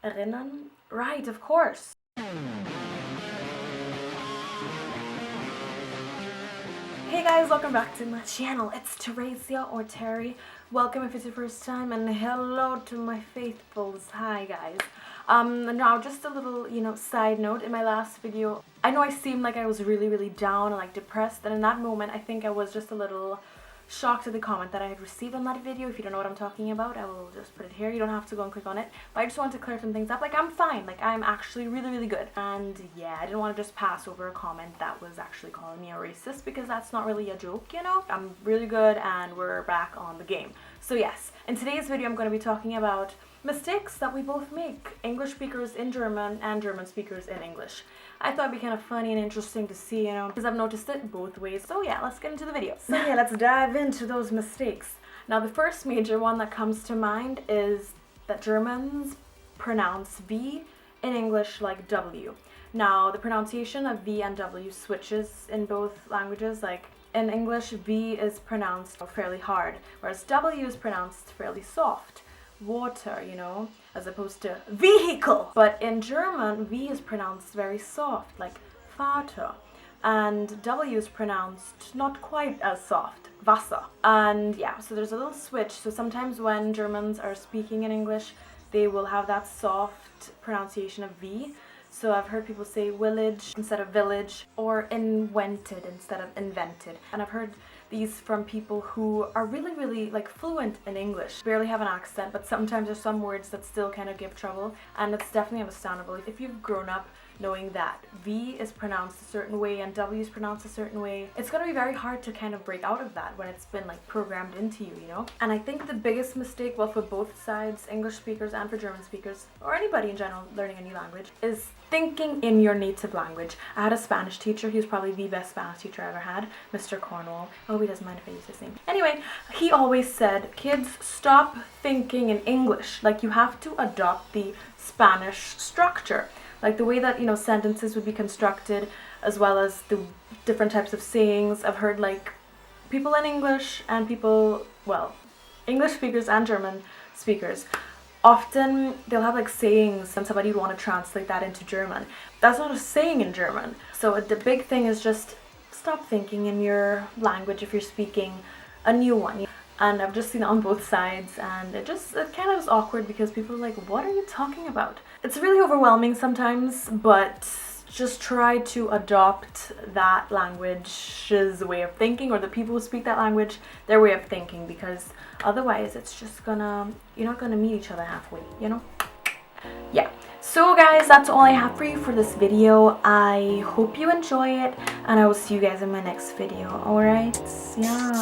Erinnern? Right, of course. Hey guys, welcome back to my channel. It's Theresia or Terry. Welcome if it's your first time, and hello to my faithfuls. Hi guys. Now just a little, side note. In my last video, I know I seemed like I was really down and like depressed, and in that moment I think I was just a little shocked at the comment that I had received on that video. If you don't know what I'm talking about, I will just put it here. You don't have to go and click on it, but I just wanted to clear some things up. Like, I'm fine, like I'm actually really good, and yeah, I didn't want to just pass over a comment that was actually calling me a racist, because that's not really a joke, I'm really good, and we're back on the game. So yes, in today's video I'm going to be talking about mistakes that we both make, English speakers in German and German speakers in English. I thought it'd be kind of funny and interesting to see, because I've noticed it both ways. So yeah, let's get into the video. So yeah, let's dive into those mistakes. Now, the first major one that comes to mind is that Germans pronounce V in English like W. Now, the pronunciation of V and W switches in both languages. Like, in English, V is pronounced fairly hard, whereas W is pronounced fairly soft. Water, as opposed to vehicle. But in German, V is pronounced very soft, like Vater, and W is pronounced not quite as soft, Wasser. And yeah, so there's a little switch. So sometimes when Germans are speaking in English, they will have that soft pronunciation of V. So I've heard people say village instead of village, or invented instead of invented. And I've heard these from people who are really like fluent in English, barely have an accent, but sometimes there's some words that still kind of give trouble, and it's definitely understandable. If you've grown up knowing that V is pronounced a certain way and W is pronounced a certain way, it's going to be very hard to kind of break out of that when it's been like programmed into you, And I think the biggest mistake, well, for both sides, English speakers and for German speakers, or anybody in general learning a new language, is thinking in your native language. I had a Spanish teacher. He was probably the best Spanish teacher I ever had, Mr. Cornwall. Oh, he doesn't mind if I use his name. Anyway, he always said, kids, stop thinking in English. Like, you have to adopt the Spanish structure. Like the way that, sentences would be constructed, as well as the different types of sayings. I've heard like people in English and people, well, English speakers and German speakers, often they'll have like sayings and somebody would want to translate that into German. That's not a saying in German. So the big thing is just stop thinking in your language if you're speaking a new one. And I've just seen it on both sides, and it kind of is awkward because people are like, what are you talking about? It's really overwhelming sometimes, but just try to adopt that language's way of thinking, or the people who speak that language, their way of thinking, because otherwise it's just you're not gonna meet each other halfway, Yeah. So guys, that's all I have for you for this video. I hope you enjoy it, and I will see you guys in my next video. Alright? Yeah,